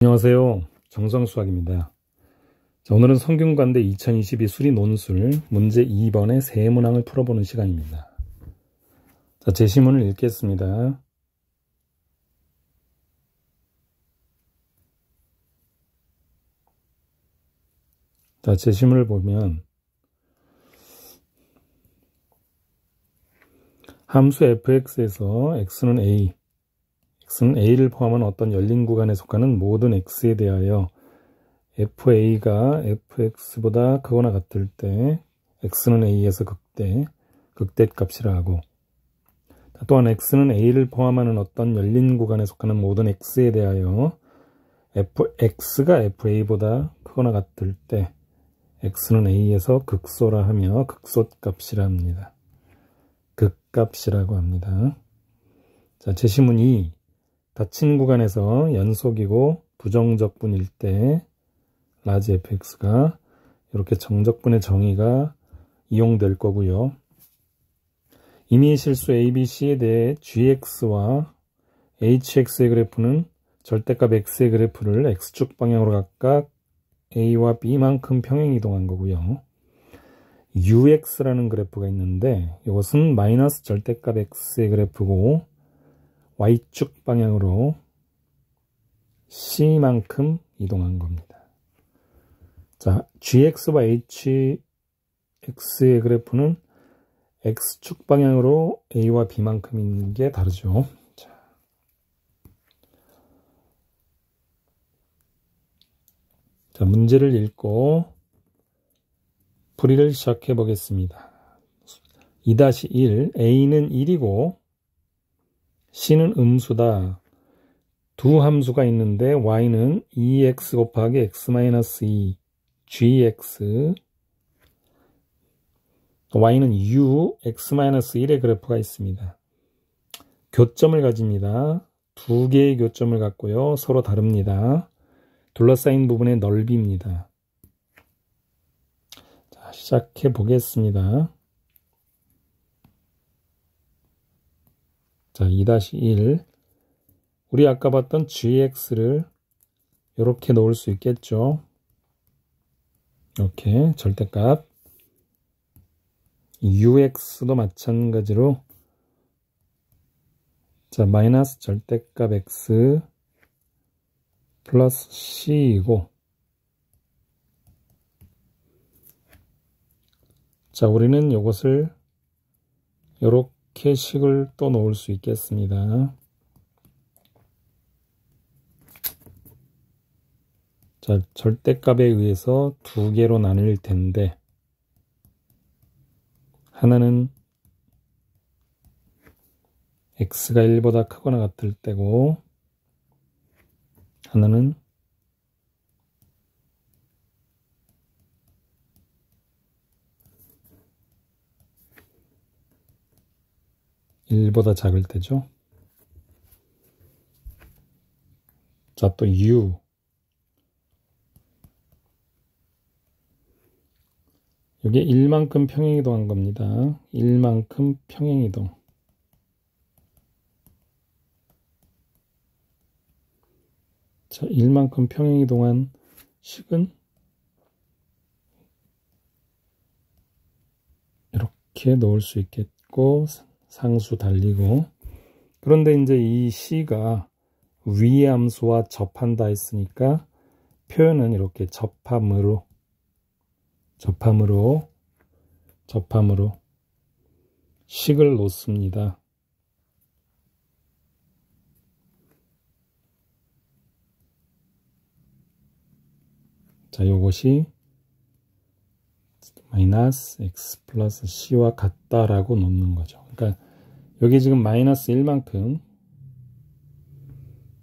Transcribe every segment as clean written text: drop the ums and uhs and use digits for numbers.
안녕하세요. 정성수학입니다. 자, 오늘은 성균관대 2022 수리 논술 문제 2번의 세 문항을 풀어보는 시간입니다. 자, 제시문을 읽겠습니다. 자, 제시문을 보면 함수 fx에서 x는 a를 포함한 어떤 열린 구간에 속하는 모든 x에 대하여 fa가 fx보다 크거나 같을 때 x는 a에서 극대값이라 하고, 또한 x는 a를 포함하는 어떤 열린 구간에 속하는 모든 x에 대하여 fx가 fa보다 크거나 같을 때 x는 a에서 극소라 하며 극소값이라 합니다. 극값이라고 합니다. 자, 제시문 2. 닫힌 구간에서 연속이고 부정적분일 때 라지 fx가 이렇게 정적분의 정의가 이용될 거고요. 이미 실수 ABC에 대해 gx와 hx의 그래프는 절대값 x의 그래프를 x축 방향으로 각각 a와 b만큼 평행이동한 거고요. ux라는 그래프가 있는데 이것은 마이너스 절대값 x의 그래프고 y축 방향으로 c만큼 이동한 겁니다. 자, gx와 hx의 그래프는 x축 방향으로 a와 b만큼인 게 다르죠. 자, 문제를 읽고 풀이를 시작해 보겠습니다. 2-1 a는 1이고 c는 음수다. 두 함수가 있는데 y는 2x 곱하기 x-2 gx, y는 u x-1의 그래프가 있습니다. 교점을 가집니다. 두 개의 교점을 갖고요. 서로 다릅니다. 둘러싸인 부분의 넓이입니다. 자, 시작해 보겠습니다. 자, 2-1 우리 아까 봤던 gx를 이렇게 놓을 수 있겠죠. 이렇게 절대값 ux도 마찬가지로 자, 마이너스 절대값 x 플러스 c이고, 자, 우리는 이것을 이렇게 식을 또 놓을 수 있겠습니다. 자, 절대값에 의해서 두 개로 나뉠 텐데 하나는 x가 1보다 크거나 같을 때고 하나는 (1보다) 작을 때죠. 자, 또 u 이게 1만큼 평행이동한 겁니다. 1만큼 평행이동. 자, 1만큼 평행이동한 식은 이렇게 넣을 수 있겠고, 상수 달리고. 그런데 이제 이 c가 위의 함수와 접한다 했으니까 표현은 이렇게 접함으로 식을 놓습니다. 자, 요것이 마이너스 x 플러스 c와 같다라고 놓는 거죠. 그러니까 여기 지금 마이너스 1만큼,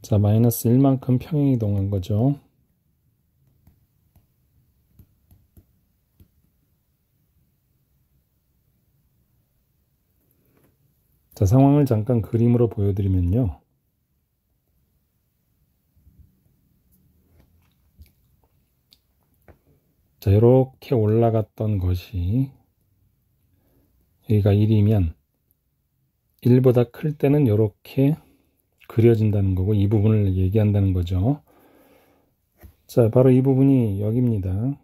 자, 마이너스 1만큼 평행이동한 거죠. 자, 상황을 잠깐 그림으로 보여드리면요. 자, 이렇게 올라갔던 것이 여기가 1이면 1보다 클 때는 이렇게 그려진다는 거고 이 부분을 얘기한다는 거죠. 자, 바로 이 부분이 여기입니다.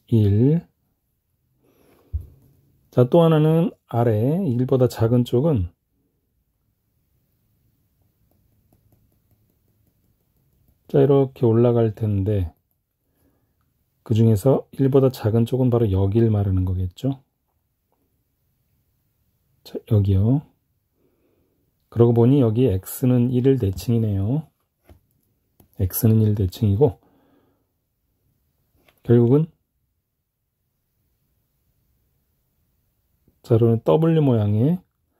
1. 자, 또 하나는 아래 1보다 작은 쪽은 자, 이렇게 올라갈 텐데 그 중에서 1보다 작은 쪽은 바로 여기를 말하는 거겠죠. 자, 여기요. 그러고 보니 여기 x는 1을 대칭이네요. x는 1 대칭이고 결국은 자, 그러면 W 모양의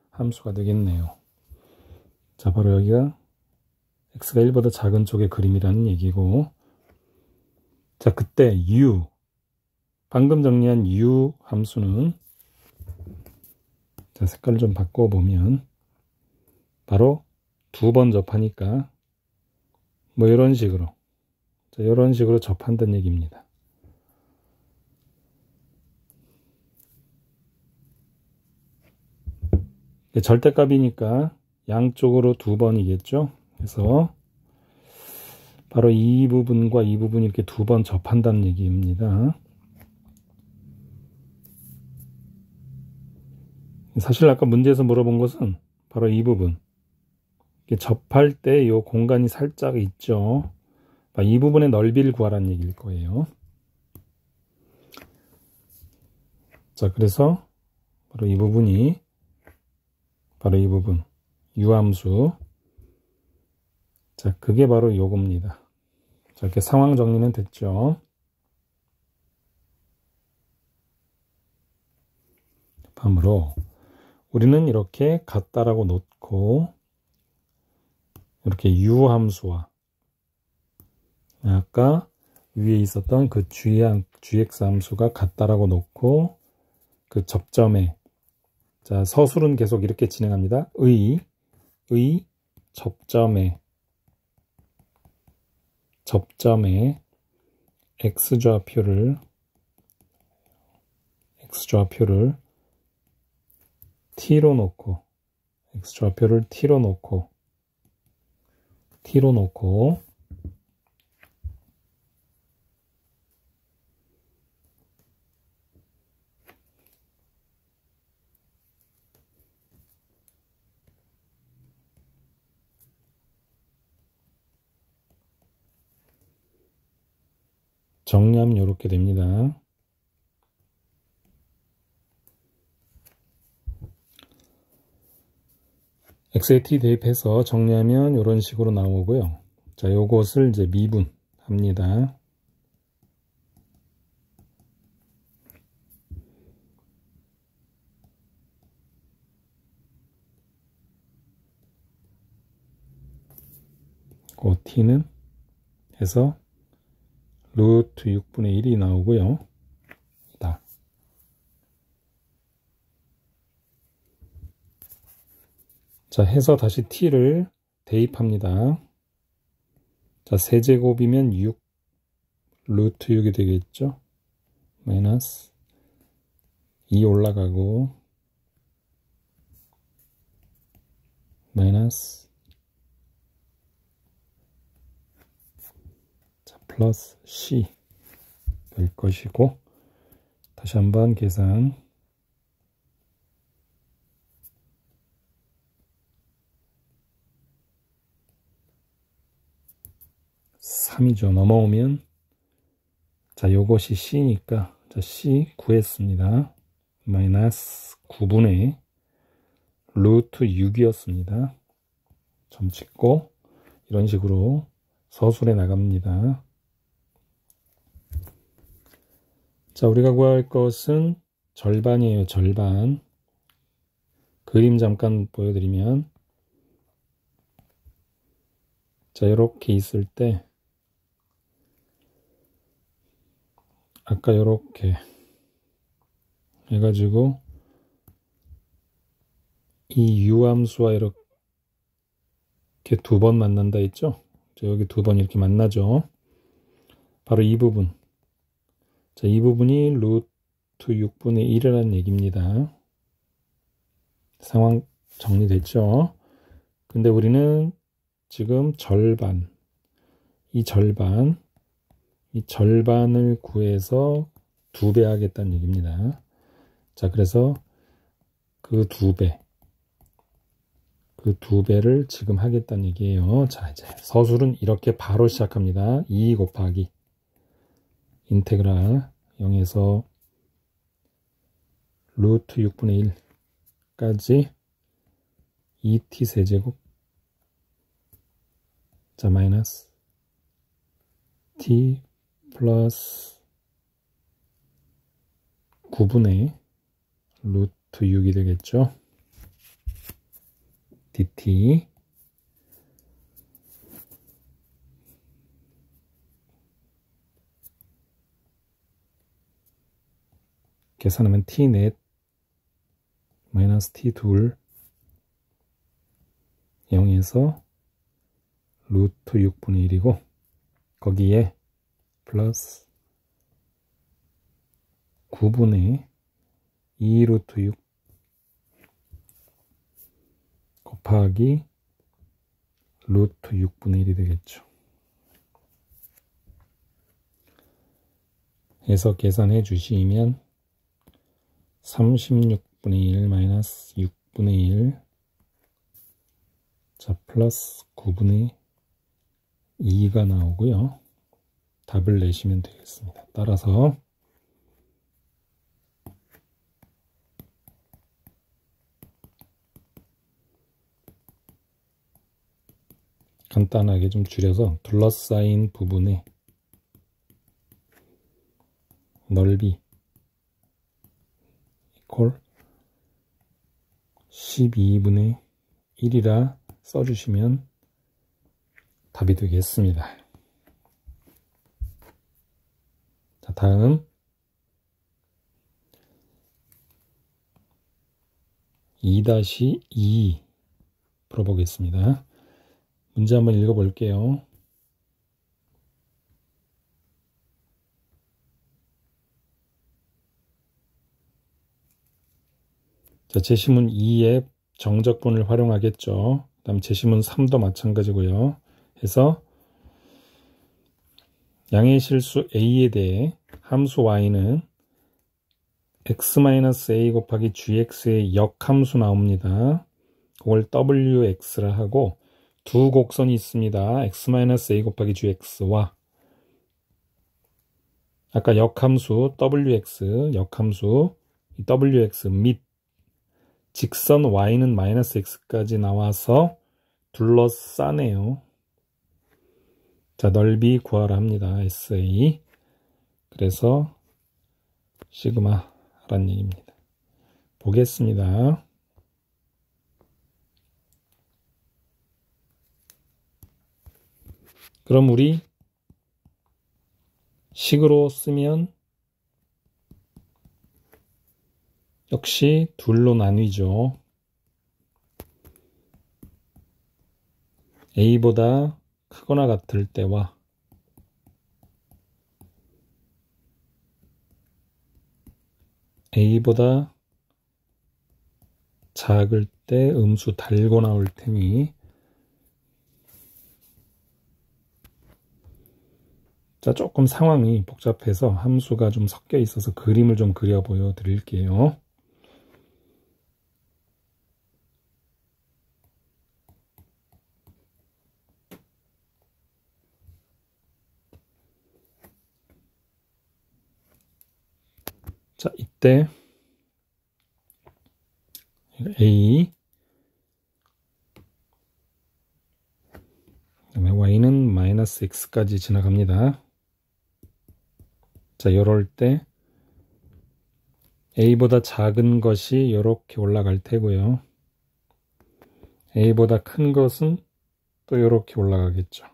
함수가 되겠네요. 자, 바로 여기가 x가 1보다 작은 쪽의 그림이라는 얘기고, 자, 그때 u, 방금 정리한 u 함수는 자, 색깔을 좀 바꿔보면 바로 2번 접하니까 뭐 이런 식으로 자, 이런 식으로 접한다는 얘기입니다. 절대값이니까 양쪽으로 2번이겠죠. 그래서 바로 이 부분과 이 부분이 이렇게 2번 접한다는 얘기입니다. 사실 아까 문제에서 물어본 것은 바로 이 부분. 이렇게 접할 때 이 공간이 살짝 있죠. 이 부분의 넓이를 구하라는 얘기일 거예요. 자, 그래서 바로 이 부분이 바로 이 부분 유함수. 자, 그게 바로 요겁니다. 자, 이렇게 상황 정리는 됐죠. 다음으로 우리는 이렇게 같다라고 놓고 이렇게 유함수와 아까 위에 있었던 그 gx 함수가 같다라고 놓고 그 접점에 자, 서술은 계속 이렇게 진행합니다. 의 접점에 x좌표를 t로 놓고 x좌표를 t로 놓고 정리하면 이렇게 됩니다. x에 t 대입해서 정리하면 이런 식으로 나오고요. 자, 요것을 이제 미분합니다. 그 t는 해서 루트 6분의 1이 나오고요. 자, 해서 다시 t를 대입합니다. 자, 세제곱이면 6 루트 6이 되겠죠. 마이너스 2 올라가고 마이너스 자, 플러스 c 될 것이고 다시 한번 계산 3이죠. 넘어오면 자, 요것이 c니까 자, c 구했습니다. 마이너스 9분의 루트 6이었습니다. 점 찍고 이런 식으로 서술해 나갑니다. 자, 우리가 구할 것은 절반이에요. 절반. 그림 잠깐 보여드리면 자, 이렇게 있을 때 아까 이렇게 해가지고 이 유함수와 이렇게 2번 만난다 했죠? 자, 여기 2번 이렇게 만나죠? 바로 이 부분. 자, 이 부분이 루트 6분의 1이라는 얘기입니다. 상황 정리됐죠? 근데 우리는 지금 절반, 이 절반을 구해서 2배 하겠다는 얘기입니다. 자, 그래서 그 2배, 그 2배를 지금 하겠다는 얘기예요. 자, 이제 서술은 이렇게 바로 시작합니다. 2 곱하기 인테그랄 0에서 루트 6분의 1까지 2t 세제곱, 자, 마이너스 t 플러스 9분의 루트 6이 되겠죠. dt 계산하면 t 넷 마이너스 t 둘 0에서 루트 6분의 1이고 거기에 플러스 9분의 2 루트 6 곱하기 루트 6분의 1이 되겠죠. 해서 계산해 주시면 36분의 1 마이너스 6분의 1, 자, 플러스 9분의 2가 나오고요. 답을 내시면 되겠습니다. 따라서 간단하게 좀 줄여서 둘러싸인 부분의 넓이 이퀄 12분의 1이라 써주시면 답이 되겠습니다. 자, 다음 2-2 풀어보겠습니다. 문제 한번 읽어볼게요. 자, 제시문 2의 정적분을 활용하겠죠. 그 다음 제시문 3도 마찬가지고요. 해서 양의 실수 a에 대해 함수 y는 x-a 곱하기 gx의 역함수 나옵니다. 그걸 wx라 하고 두 곡선이 있습니다. x-a 곱하기 gx와 아까 역함수 wx, 역함수 wx 및 직선 y는 마이너스 x까지 나와서 둘러싸네요. 자, 넓이 구하라 합니다. SA. 그래서 시그마라는 얘기입니다. 보겠습니다. 그럼 우리 식으로 쓰면 역시 둘로 나뉘죠. a보다 크거나 같을 때와 a보다 작을 때 음수 달고 나올 테니, 자, 조금 상황이 복잡해서 함수가 좀 섞여 있어서 그림을 좀 그려 보여 드릴게요. 자, 이때 a, 그다음에 y는 마이너스 x까지 지나갑니다. 자, 이럴 때 a보다 작은 것이 이렇게 올라갈 테고요. a보다 큰 것은 또 이렇게 올라가겠죠.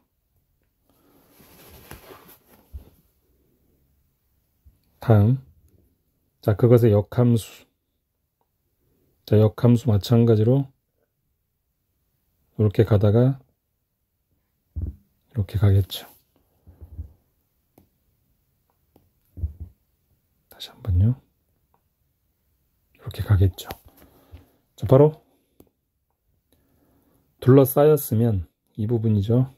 다음, 자, 그것의 역함수. 자, 역함수 마찬가지로 이렇게 가다가 이렇게 가겠죠. 다시 한번요. 이렇게 가겠죠. 자, 바로 둘러싸였으면 이 부분이죠.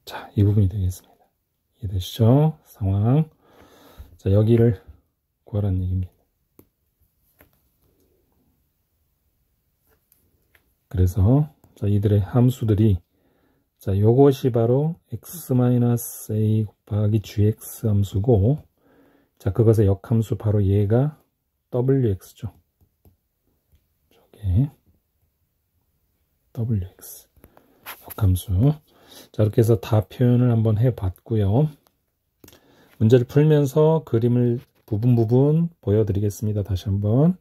자, 이 부분이 되겠습니다. 이해되시죠? 상황. 자, 여기를 구하라는 얘기입니다. 그래서 자, 이들의 함수들이 자, 요것이 바로 x-a 곱하기 gx 함수고, 자, 그것의 역함수 바로 얘가 wx죠. 저게 wx 역함수. 자, 이렇게 해서 다 표현을 한번 해봤고요. 문제를 풀면서 그림을 부분 보여드리겠습니다. 다시 한번.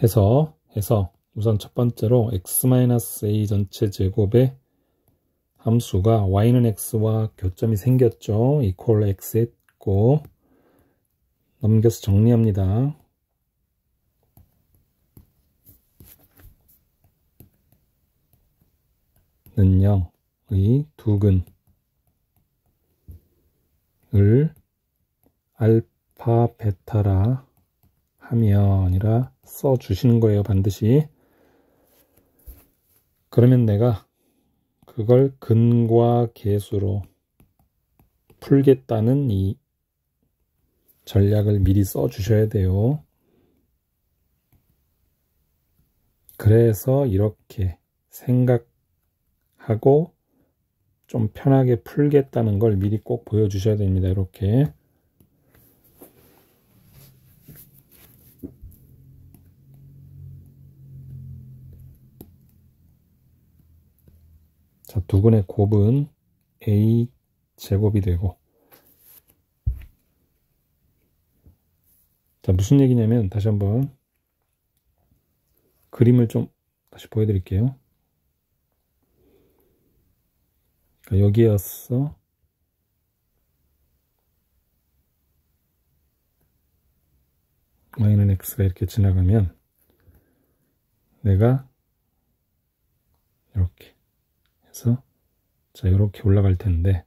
해서 우선 첫 번째로 x-a 전체 제곱의 함수가 y는 x와 교점이 생겼죠. equal x 했고, 넘겨서 정리합니다. 는 0의 두근을 알파 베타라 하면이라 써주시는 거예요. 반드시. 그러면 내가 그걸 근과 계수로 풀겠다는 이 전략을 미리 써주셔야 돼요. 그래서 이렇게 생각하고 좀 편하게 풀겠다는 걸 미리 꼭 보여주셔야 됩니다. 이렇게. 자, 두근의 곱은 a 제곱이 되고, 자, 무슨 얘기냐면 다시 한번 그림을 좀 다시 보여드릴게요. 그러니까 여기였어. y는 x가 이렇게 지나가면 내가 이렇게 해서 자, 이렇게 올라갈 텐데,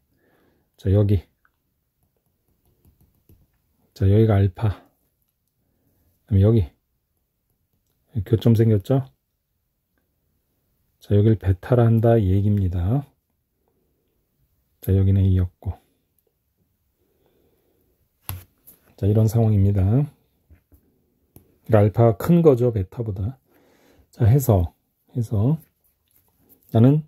자, 여기가 알파, 그럼 여기 교점 생겼죠? 자, 여기를 베타라 한다 이 얘기입니다. 자, 여기는 A였고, 자, 이런 상황입니다. 그러니까 알파가 큰 거죠, 베타보다. 자, 해서 나는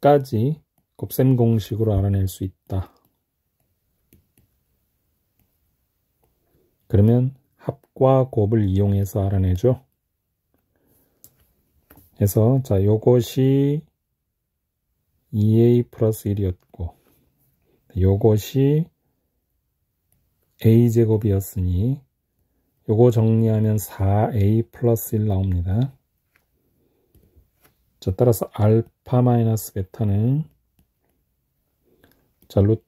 차이까지 곱셈 공식으로 알아낼 수 있다. 그러면 합과 곱을 이용해서 알아내죠. 해서 자, 요것이 2a 플러스 1이었고 요것이 a제곱이었으니 요거 정리하면 4a 플러스 1 나옵니다. 자, 따라서 알파 마이너스 베타는 자, 루트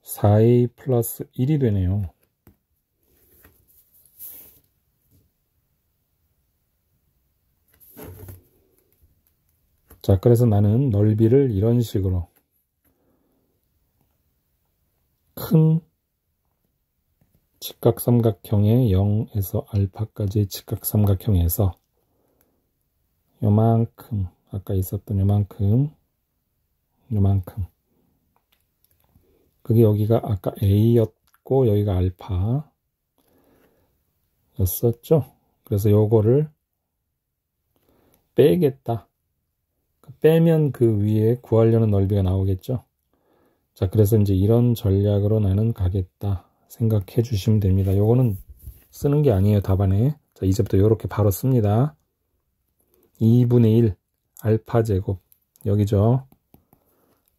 4a 플러스 1이 되네요. 자, 그래서 나는 넓이를 이런 식으로 큰 직각삼각형의 0에서 알파까지의 직각삼각형에서 요만큼, 아까 있었던 요만큼 그게 여기가 아까 A였고 여기가 알파 였었죠. 그래서 요거를 빼겠다. 빼면 그 위에 구하려는 넓이가 나오겠죠. 자, 그래서 이제 이런 전략으로 나는 가겠다 생각해 주시면 됩니다. 요거는 쓰는 게 아니에요, 답안에. 자, 이제부터 요렇게 바로 씁니다. 2분의 1 알파 제곱 여기죠.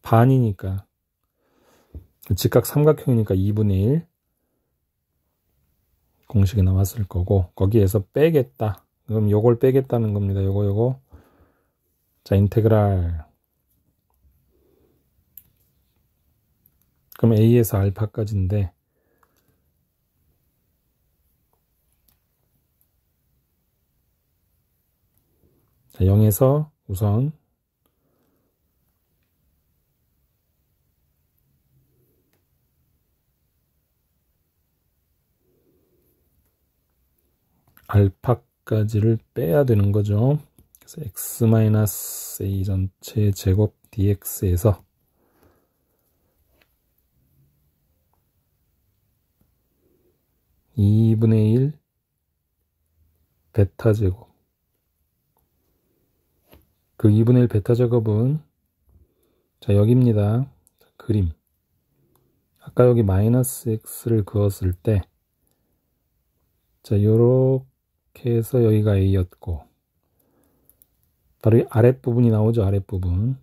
반이니까 직각 삼각형이니까 2분의 1 공식이 나왔을 거고, 거기에서 빼겠다. 그럼 요걸 빼겠다는 겁니다. 요거. 자, 인테그랄. 그럼 A에서 알파까지인데, 자, 0에서 우선 알파까지를 빼야 되는 거죠. 그래서 x-a 전체 제곱 dx에서 2분의 1 베타 제곱. 그 2분의 1 베타 제곱은 자 여기입니다. 자, 그림. 아까 여기 마이너스 x를 그었을 때 자 요렇게 해서 여기가 a였고 바로 이 아랫부분이 나오죠. 아랫부분.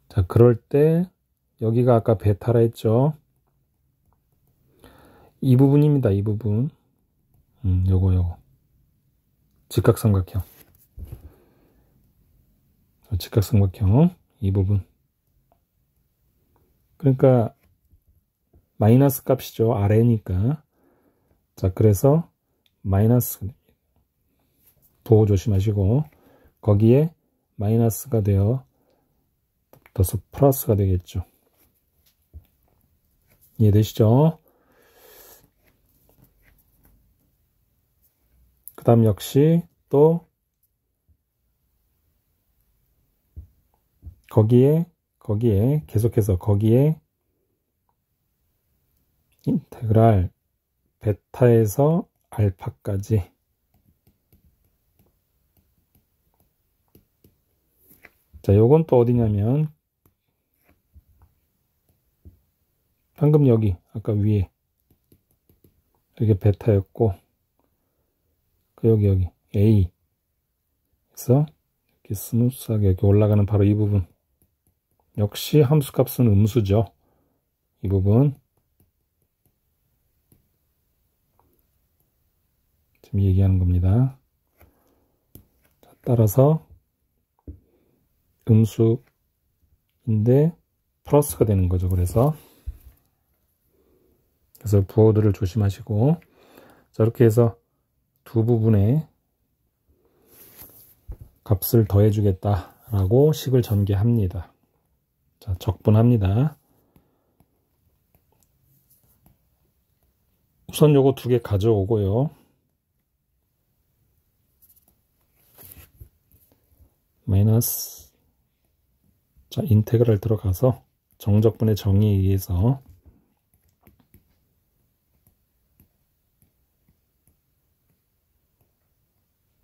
자 그럴 때 여기가 아까 베타라 했죠. 이 부분입니다. 이 부분. 요거 직각삼각형. 직각삼각형 이 부분. 그러니까 마이너스 값이죠. 아래니까. 자 그래서 마이너스 도어 조심하시고 거기에 마이너스가 되어 떠서 플러스가 되겠죠. 이해되시죠? 그 다음 역시 또 거기에 계속해서 거기에 인테그랄 베타에서 알파까지 자 요건 또 어디냐면 방금 여기 아까 위에 이게 베타였고 그 여기 A 그래서 이렇게 스무스하게 이렇게 올라가는 바로 이 부분 역시 함수값은 음수죠. 이 부분 지금 얘기하는 겁니다. 자, 따라서 음수인데 플러스가 되는 거죠. 그래서 부호들을 조심하시고 자 이렇게 해서 두 부분의 값을 더해 주겠다라고 식을 전개합니다. 자 적분합니다. 우선 요거 두 개 가져오고요. 마이너스 자 인테그랄 들어가서 정적분의 정의에 의해서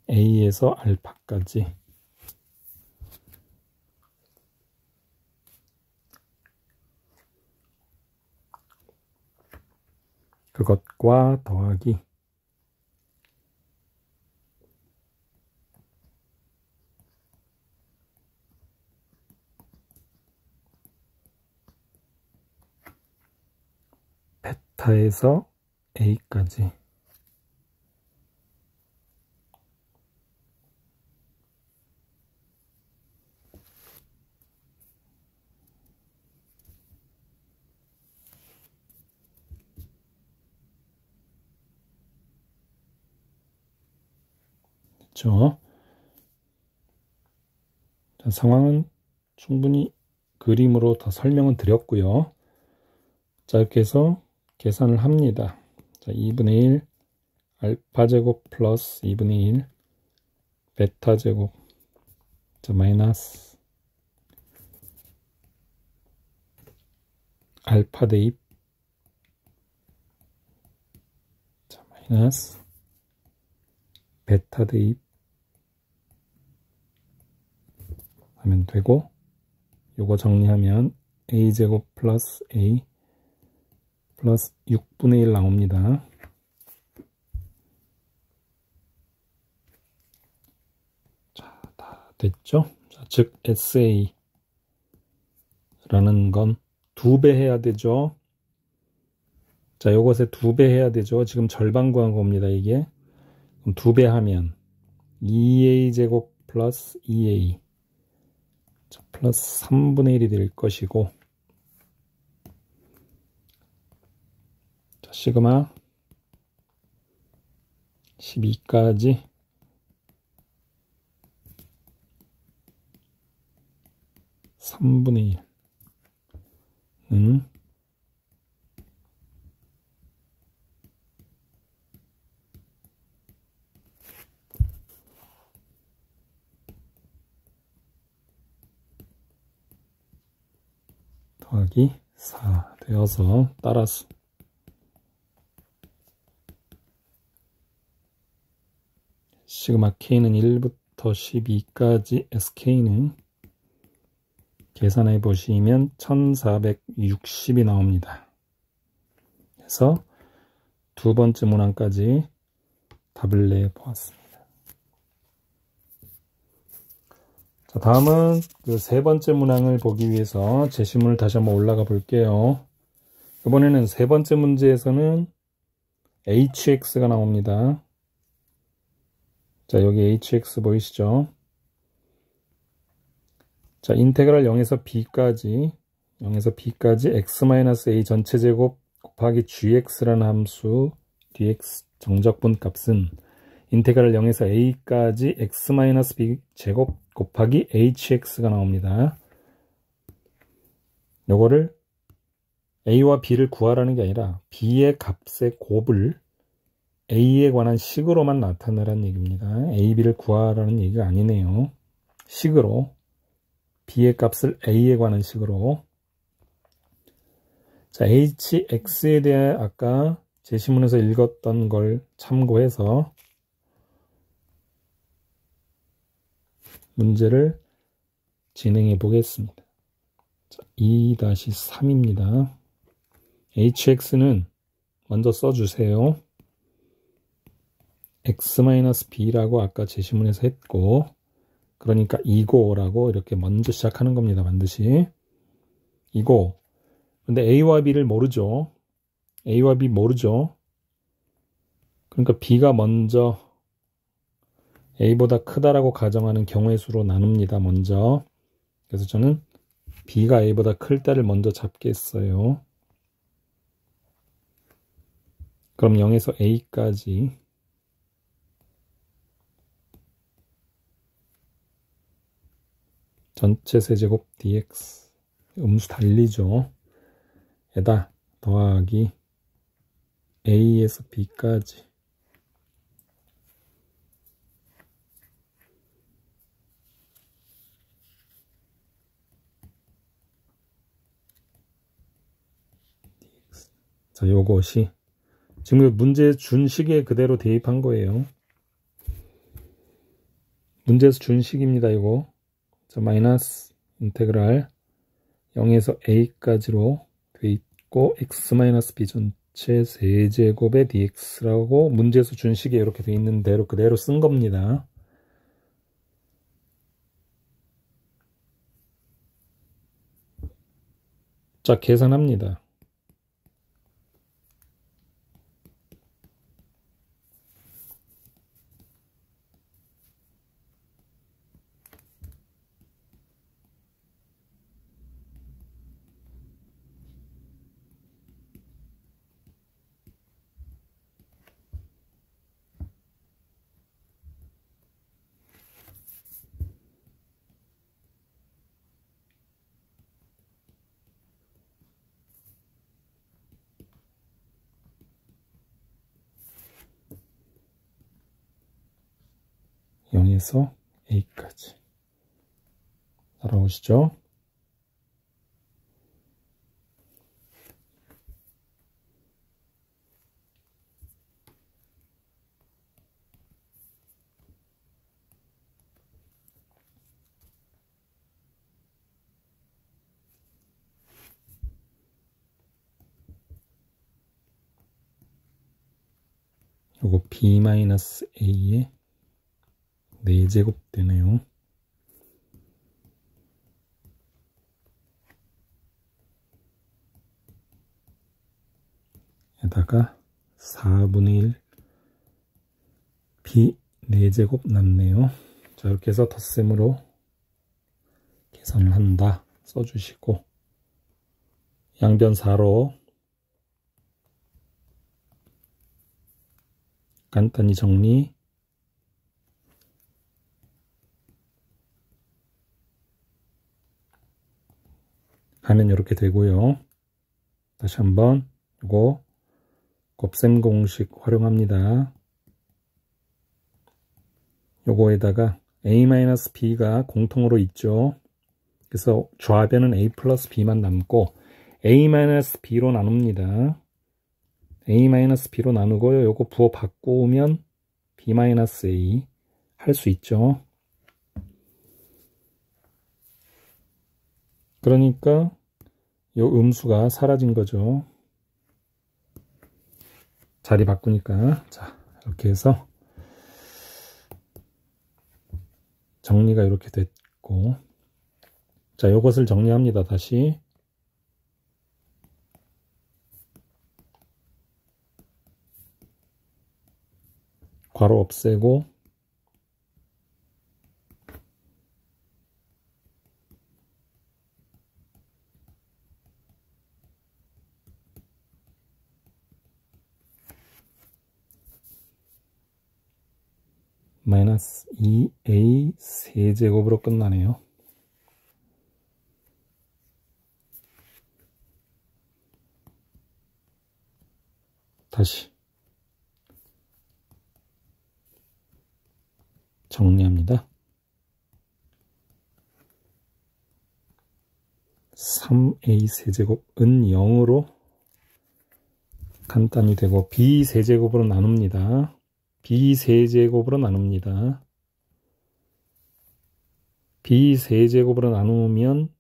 A에서 알파까지 그것과 더하기 베타에서 A까지 그렇죠? 자, 상황은 충분히 그림으로 다 설명은 드렸고요. 자 이렇게 해서 계산을 합니다. 자 2분의 1 알파 제곱 플러스 2분의 1 베타 제곱 자 마이너스 알파 대입 자 마이너스 베타 대입 하면 되고 요거 정리하면 a제곱 플러스 a 플러스 6분의 1 나옵니다. 자, 다 됐죠? 자, 즉 SA 라는 건 2배 해야 되죠. 자, 요것에 2배 해야 되죠. 지금 절반 구한 겁니다, 이게. 그럼 2배 하면 2a 제곱 플러스 2a 자, 플러스 3분의 1이 될 것이고 자, 시그마 12까지 3분의 1은 더하기 4 되어서 따라서 시그마 K는 1부터 12까지 SK는 계산해 보시면 1460이 나옵니다. 그래서 두 번째 문항까지 답을 내 보았습니다. 자, 다음은 그 세 번째 문항을 보기 위해서 제시문을 다시 한번 올라가 볼게요. 이번에는 세 번째 문제에서는 hx가 나옵니다. 자, 여기 hx 보이시죠? 자, 인테그랄 0에서 b까지 x-a 전체 제곱 곱하기 gx라는 함수 dx 정적분 값은 인테그랄 0에서 a까지 x-b 제곱 곱하기 hx가 나옵니다. 요거를 a와 b를 구하라는 게 아니라 b의 값의 곱을 a에 관한 식으로만 나타내라는 얘기입니다. a, b를 구하라는 얘기가 아니네요. 식으로 b의 값을 a에 관한 식으로. 자, hx에 대해 아까 제시문에서 읽었던 걸 참고해서 문제를 진행해 보겠습니다. 2-3입니다. hx는 먼저 써주세요. x-b라고 아까 제시문에서 했고, 그러니까 이고라고 이렇게 먼저 시작하는 겁니다. 반드시 이고. 근데 a와 b를 모르죠. a와 b 모르죠. 그러니까 b가 먼저 a보다 크다라고 가정하는 경우의 수로 나눕니다. 먼저. 그래서 저는 b가 a보다 클 때를 먼저 잡겠어요. 그럼 0에서 a까지 전체 세제곱 dx 음수 달리죠. 에다 더하기 a에서 b까지 자, 요것이 지금 문제 준 식에 그대로 대입한 거예요. 문제에서 준 식입니다. 이거. 자, 마이너스 인테그랄 0에서 a까지로 돼 있고 x-b 전체 세제곱의 dx라고 문제에서 준 식에 이렇게 돼 있는 대로 그대로 쓴 겁니다. 자, 계산합니다. 에서 a까지 따라오시죠. 요거 b-a의 4제곱 되네요. 에다가 4분의 1 b 4제곱 남네요. 자, 이렇게 해서 덧셈으로 계산을 한다 써주시고 양변 4로 간단히 정리. 하면 이렇게 되고요. 다시 한번 이거 곱셈 공식 활용합니다. 요거에다가 a-b가 공통으로 있죠. 그래서 좌변은 a 플러스 b만 남고 a-b로 나눕니다. a-b로 나누고요. 요거 부호 바꾸면 b-a 할 수 있죠. 그러니까 요 음수가 사라진 거죠. 자리 바꾸니까. 자, 이렇게 해서 정리가 이렇게 됐고, 자, 요것을 정리합니다. 다시. 괄호 없애고, 마이너스 2a 세제곱으로 끝나네요. 다시 정리합니다. 3a 세제곱은 0으로 간단히 되고 b 세제곱으로 나눕니다. b 세제곱으로 나눕니다. b 세제곱으로 나누면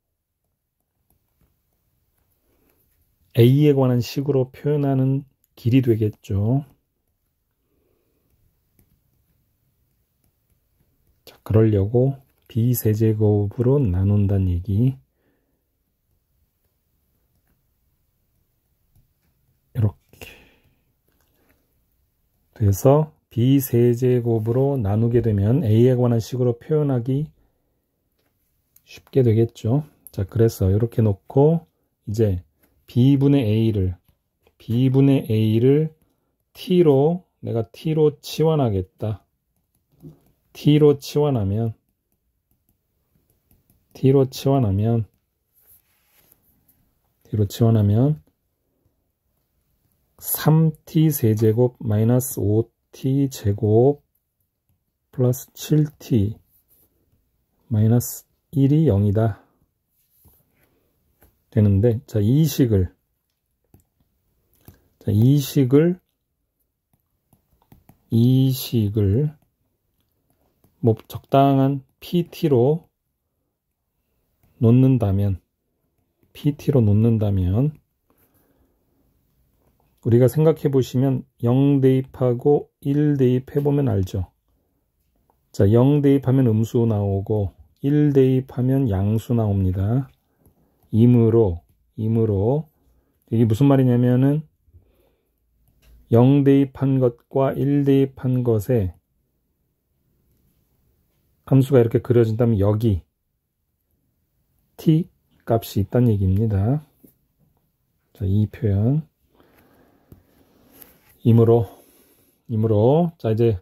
a에 관한 식으로 표현하는 길이 되겠죠. 자, 그러려고 b 세제곱으로 나눈다는 얘기. 이렇게 돼서 b 세제곱으로 나누게 되면 a에 관한 식으로 표현하기 쉽게 되겠죠. 자, 그래서 이렇게 놓고 이제 b분의 a를 t로 내가 t로 치환하겠다. t로 치환하면 3t 세제곱 마이너스 5t 제곱 플러스 7t 마이너스 1이 0이다 되는데, 자, 이 식을 뭐 적당한 pt로 놓는다면 우리가 생각해 보시면 0 대입하고 1 대입해 보면 알죠. 자, 0 대입하면 음수 나오고 1 대입하면 양수 나옵니다. 이므로 이게 무슨 말이냐면은 0 대입한 것과 1 대입한 것에 함수가 이렇게 그려진다면 여기 t 값이 있다는 얘기입니다. 자, 이 표현. 이므로 자, 이제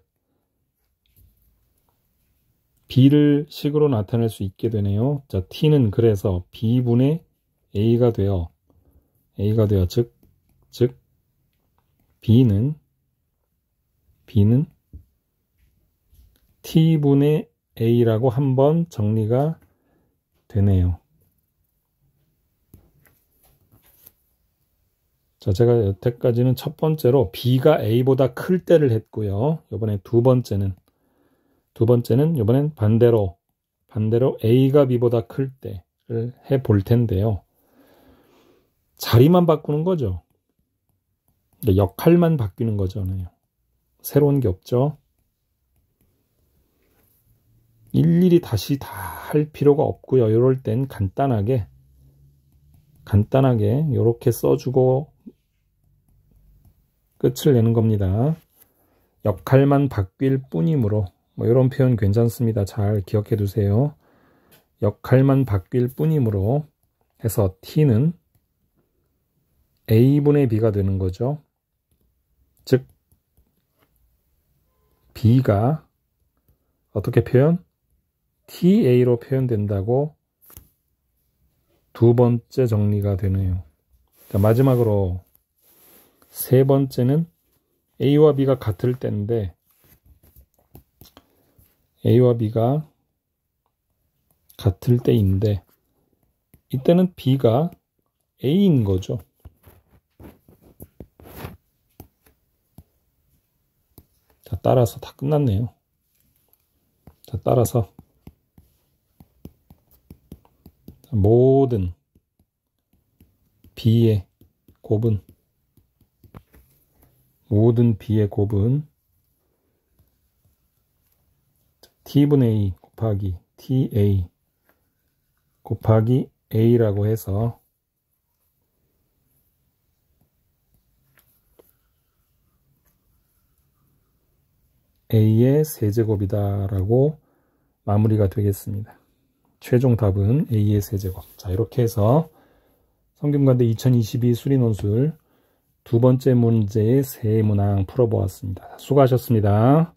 b를 식으로 나타낼 수 있게 되네요. 자, t는 그래서 b분의 a가 되어 즉 b는 t분의 a라고 한번 정리가 되네요. 자, 제가 여태까지는 첫 번째로 b가 a보다 클 때를 했고요. 이번에 두 번째는 이번엔 반대로 a가 b보다 클 때를 해 볼 텐데요. 자리만 바꾸는 거죠. 역할만 바뀌는 거잖아요. 새로운 게 없죠. 일일이 다시 다 할 필요가 없고요. 이럴 땐 간단하게 이렇게 써주고 끝을 내는 겁니다. 역할만 바뀔 뿐이므로, 뭐 이런 표현 괜찮습니다. 잘 기억해 두세요. 역할만 바뀔 뿐이므로 해서 t는 a분의 b가 되는 거죠. 즉 b가 어떻게 표현? ta로 표현된다고 두 번째 정리가 되네요. 자, 마지막으로 세 번째는 a와 b가 같을 때인데, a와 b가 같을 때인데 이때는 b가 A인 거죠. 자, 따라서 다 끝났네요. 자, 따라서 모든 B의 곱은 T분의 A 곱하기 TA 곱하기 A라고 해서 A의 세제곱이다 라고 마무리가 되겠습니다. 최종 답은 A의 세제곱. 자, 이렇게 해서 성균관대 2022 수리논술 두 번째 문제의 세문항 풀어보았습니다. 수고하셨습니다.